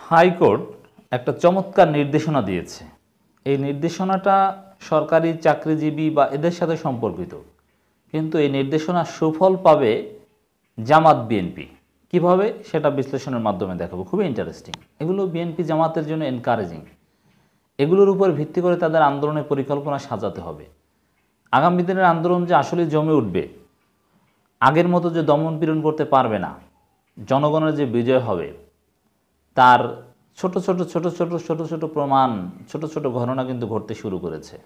High court একটা চমৎকার নির্দেশনা দিয়েছে। এই নির্দেশনাটা সরকারি চাকরিজীবী বা এদের সাথে সম্পর্কিত, কিন্তু এই নির্দেশনার সুফল পাবে জামাত বিএনপি। কিভাবে সেটা বিশ্লেষণের মাধ্যমে দেখাবো, খুবই ইন্টারেস্টিং। এগুলো বিএনপি জামাতের জন্য এনকারেজিং। এগুলোর উপর ভিত্তি করে তাদের আন্দোলনের পরিকল্পনা সাজাতে হবে। আগামী দিনের আন্দোলন যে আসলে জমে উঠবে, আগের মতো যে দমন পীড়ন করতে পারবে না, জনগণের যে বিজয় হবে, তার ছোট ছোট প্রমাণ, ছোট ছোট ঘটনা কিন্তু ঘটতে শুরু করেছে।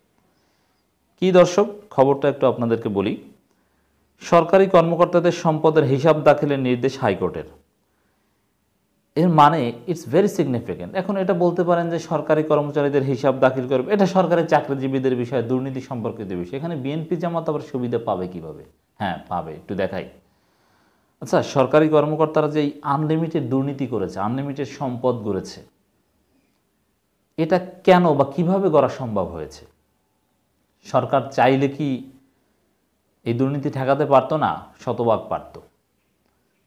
কি দর্শক, খবরটা একটু আপনাদেরকে বলি। সরকারি কর্মকর্তাদের সম্পদের হিসাব দাখিলের নির্দেশ হাইকোর্টের। এর মানে ইটস ভেরি সিগনিফিক্যান্ট। এখন এটা বলতে পারেন যে সরকারি কর্মচারীদের হিসাব দাখিল করবে, এটা সরকারি চাকরিজীবীদের বিষয়, দুর্নীতি সম্পর্কিত বিষয়। এখানে বিএনপি জামাত আবার সুবিধা পাবে কিভাবে? হ্যাঁ, পাবে, একটু দেখাই। আচ্ছা, সরকারি কর্মকর্তারা যে আনলিমিটেড দুর্নীতি করেছে, আনলিমিটেড সম্পদ গড়েছে, এটা কেন বা কিভাবে গড়া সম্ভব হয়েছে? সরকার চাইলে কি এই দুর্নীতি ঠেকাতে পারতো না? শতভাগ পারত।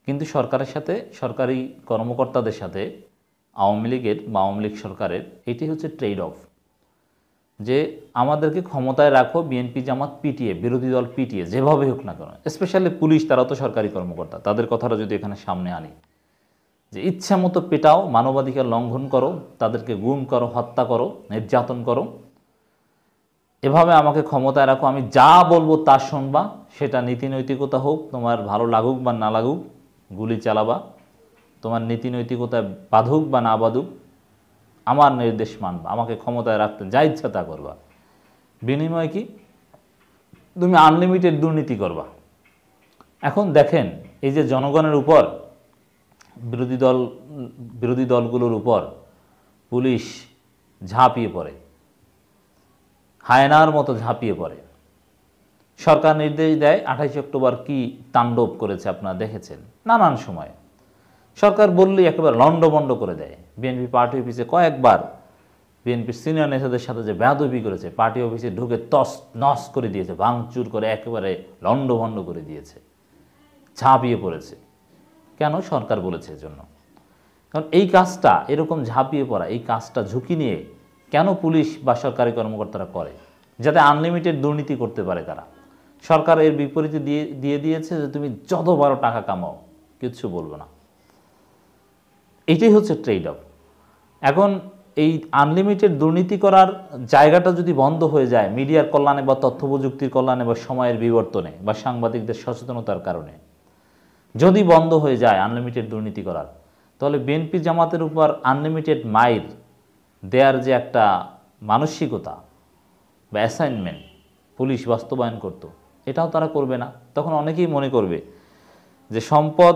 কিন্তু সরকারের সাথে, সরকারি কর্মকর্তাদের সাথে আওয়ামী লীগের বা আওয়ামী লীগ সরকারের এটি হচ্ছে ট্রেড অফ, যে আমাদেরকে ক্ষমতায় রাখো, বিএনপি জামাত পিটিয়ে, বিরোধী দল পিটিয়ে, যেভাবে হোক না কেন। স্পেশালি পুলিশ, তারা তো সরকারি কর্মকর্তা, তাদের কথাটা যদি এখানে সামনে আনি, যে ইচ্ছা মতো পেটাও, মানবাধিকার লঙ্ঘন করো, তাদেরকে গুম করো, হত্যা করো, নির্যাতন করো, এভাবে আমাকে ক্ষমতায় রাখো, আমি যা বলবো তা শুনবা, সেটা নীতি নৈতিকতা হোক, তোমার ভালো লাগুক বা না লাগুক, গুলি চালাবা, তোমার নীতি নৈতিকতায় বাধুক বা না বাধুক, আমার নির্দেশ মানবা, আমাকে ক্ষমতায় রাখতে যা ইচ্ছা তা করবা। বিনিময়ে কি? তুমি আনলিমিটেড দুর্নীতি করবা। এখন দেখেন, এই যে জনগণের উপর, বিরোধী দলগুলোর উপর পুলিশ ঝাঁপিয়ে পড়ে, হায়নার মতো ঝাঁপিয়ে পড়ে। সরকার নির্দেশ দেয়, 28 অক্টোবর কি তাণ্ডব করেছে আপনারা দেখেছেন নানান সময়। সরকার বললেই একেবারে লণ্ডভণ্ড করে দেয়। বিএনপি পার্টি অফিসে কয়েকবার বিএনপির সিনিয়র নেতাদের সাথে যে বেয়াদবি করেছে, পার্টি অফিসে ঢুকে তস নস করে দিয়েছে, ভাঙচুর করে একেবারে লণ্ডভণ্ড করে দিয়েছে, ঝাঁপিয়ে পড়েছে। কেন? সরকার বলেছে এজন্য। কারণ এই কাজটা, এরকম ঝাঁপিয়ে পড়া, এই কাজটা ঝুঁকি নিয়ে কেন পুলিশ বা সরকারি কর্মকর্তারা করে? যাতে আনলিমিটেড দুর্নীতি করতে পারে তারা। সরকার এর বিপরীতে দিয়ে দিয়েছে যে তুমি যত বড় টাকা কামাও, কিচ্ছু বলবো না। এইটাই হচ্ছে ট্রেড অফ। এখন এই আনলিমিটেড দুর্নীতি করার জায়গাটা যদি বন্ধ হয়ে যায় মিডিয়ার কল্যাণে বা তথ্য প্রযুক্তির কল্যাণে বা সময়ের বিবর্তনে বা সাংবাদিকদের সচেতনতার কারণে যদি বন্ধ হয়ে যায় আনলিমিটেড দুর্নীতি করার, তাহলে বিএনপি জামাতের উপর আনলিমিটেড মাইর দেয়ার যে একটা মানসিকতা বা অ্যাসাইনমেন্ট পুলিশ বাস্তবায়ন করত, এটাও তারা করবে না। তখন অনেকেই মনে করবে যে সম্পদ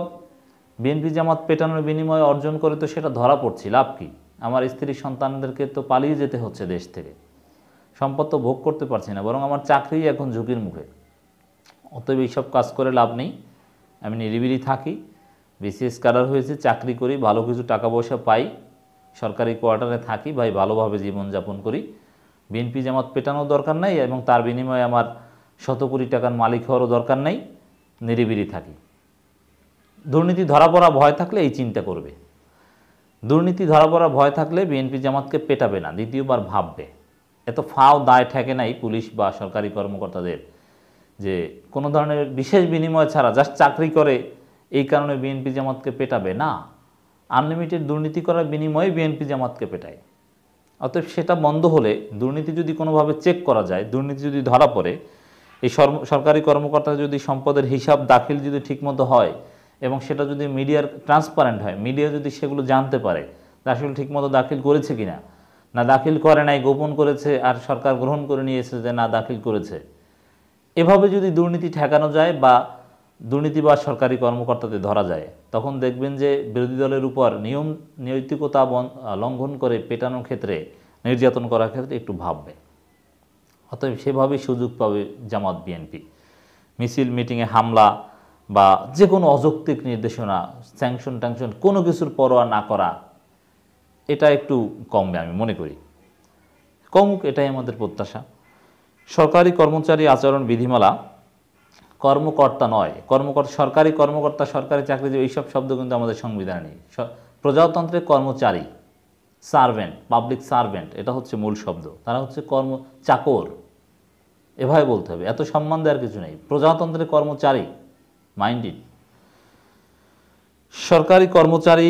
বিএনপি জামাত পেটানোর বিনিময়ে অর্জন করে, তো সেটা ধরা পড়ছে, লাভ কি? আমার স্ত্রী সন্তানদেরকে তো পালিয়ে যেতে হচ্ছে দেশ থেকে, সম্পদ তো ভোগ করতে পারছি না, বরং আমার চাকরি এখন ঝুঁকির মুখে। অতএব এইসব কাজ করে লাভ নেই, আমি নিরিবিলি থাকি, বিসিএস ক্যাডার হয়েছে, চাকরি করি, ভালো কিছু টাকা পয়সা পাই, সরকারি কোয়ার্টারে থাকি, ভাই ভালোভাবে জীবনযাপন করি। বিএনপি জামাত পেটানোর দরকার নেই এবং তার বিনিময়ে আমার শত কোটি টাকার মালিক হওয়ারও দরকার নেই, নিরিবিলি থাকি। দুর্নীতি ধরা পড়া ভয় থাকলে এই চিন্তা করবে। দুর্নীতি ধরা পড়া ভয় থাকলে বিএনপি জামাতকে পেটাবে না, দ্বিতীয়বার ভাববে। এত ফাও দায় ঠেকে নাই পুলিশ বা সরকারি কর্মকর্তাদের যে কোনো ধরনের বিশেষ বিনিময় ছাড়া জাস্ট চাকরি করে এই কারণে বিএনপি জামাতকে পেটাবে না। আনলিমিটেড দুর্নীতি করার বিনিময়ে বিএনপি জামাতকে পেটায়। অতএব সেটা বন্ধ হলে, দুর্নীতি যদি কোনোভাবে চেক করা যায়, দুর্নীতি যদি ধরা পড়ে, এই সরকারি কর্মকর্তা যদি সম্পদের হিসাব দাখিল যদি ঠিকমতো হয় এবং সেটা যদি মিডিয়ার ট্রান্সপারেন্ট হয়, মিডিয়া যদি সেগুলো জানতে পারে আসলে ঠিকমতো দাখিল করেছে কিনা, না দাখিল করে নাই, গোপন করেছে আর সরকার গ্রহণ করে নিয়েছে যে না দাখিল করেছে, এভাবে যদি দুর্নীতি ঠেকানো যায় বা দুর্নীতি বা সরকারি কর্মকর্তাদের ধরা যায়, তখন দেখবেন যে বিরোধী দলের উপর নিয়ম নৈতিকতা লঙ্ঘন করে পেটানোর ক্ষেত্রে, নির্যাতন করার ক্ষেত্রে একটু ভাববে। অতএব সেভাবেই সুযোগ পাবে জামাত বিএনপি। মিছিল মিটিংয়ে হামলা বা যে কোনো অযৌক্তিক নির্দেশনা, স্যাংশন ট্যাংশন কোনো কিছুর পরোয়া না করা, এটা একটু কমবে আমি মনে করি। কমুক, এটাই আমাদের প্রত্যাশা। সরকারি কর্মচারী আচরণ বিধিমালা, কর্মকর্তা নয়, সরকারি কর্মকর্তা, সরকারি চাকরিজীবী, এইসব শব্দ কিন্তু আমাদের সংবিধানে নেই। প্রজাতন্ত্রের কর্মচারী, সার্ভেন্ট, পাবলিক সার্ভেন্ট, এটা হচ্ছে মূল শব্দ। তারা হচ্ছে চাকর, এভাবে বলতে হবে, এত সম্মান দেওয়ার কিছু নেই। প্রজাতন্ত্রের কর্মচারী, মাইন্ডেড। সরকারি কর্মচারী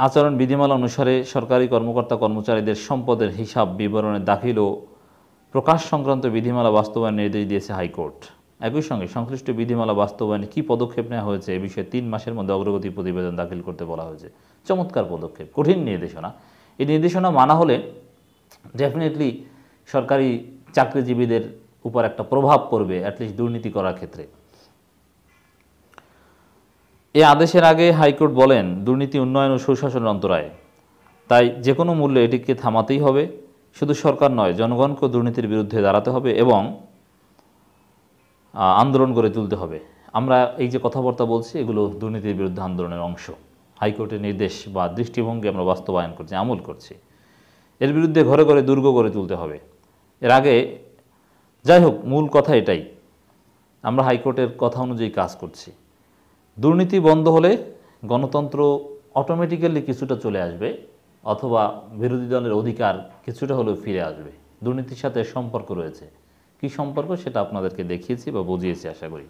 আচরণ বিধিমালা অনুসারে সরকারি কর্মকর্তা কর্মচারীদের সম্পদের হিসাব বিবরণে দাখিল ও প্রকাশ সংক্রান্ত বিধিমালা বাস্তবায়নের নির্দেশ দিয়েছে হাইকোর্ট। একই সঙ্গে সংশ্লিষ্ট বিধিমালা বাস্তবায়নে কী পদক্ষেপ নেওয়া হয়েছে এ বিষয়ে 3 মাসের মধ্যে অগ্রগতি প্রতিবেদন দাখিল করতে বলা হয়েছে। চমৎকার পদক্ষেপ, কঠিন নির্দেশনা। এই নির্দেশনা মানা হলে ডেফিনেটলি সরকারি চাকরিজীবীদের উপর একটা প্রভাব পড়বে, অ্যাটলিস্ট দুর্নীতি করার ক্ষেত্রে। এই আদেশের আগে হাইকোর্ট বলেন, দুর্নীতি উন্নয়ন ও সুশাসনের অন্তরায়, তাই যে কোনো মূল্যে এটিকে থামাতেই হবে। শুধু সরকার নয়, জনগণকেও দুর্নীতির বিরুদ্ধে দাঁড়াতে হবে এবং আন্দোলন গড়ে তুলতে হবে। আমরা এই যে কথাবার্তা বলছি, এগুলো দুর্নীতির বিরুদ্ধে আন্দোলনের অংশ। হাইকোর্টের নির্দেশ বা দৃষ্টিভঙ্গি আমরা বাস্তবায়ন করছি, আমল করছি। এর বিরুদ্ধে ঘরে ঘরে দুর্গ গড়ে তুলতে হবে। এর আগে যাই হোক, মূল কথা এটাই, আমরা হাইকোর্টের কথা অনুযায়ী কাজ করছি। দুর্নীতি বন্ধ হলে গণতন্ত্র অটোমেটিক্যালি কিছুটা চলে আসবে, অথবা বিরোধী দলের অধিকার কিছুটা হলেও ফিরে আসবে। দুর্নীতির সাথে সম্পর্ক রয়েছে, কী সম্পর্ক সেটা আপনাদেরকে দেখিয়েছি বা বুঝিয়েছি আশা করি।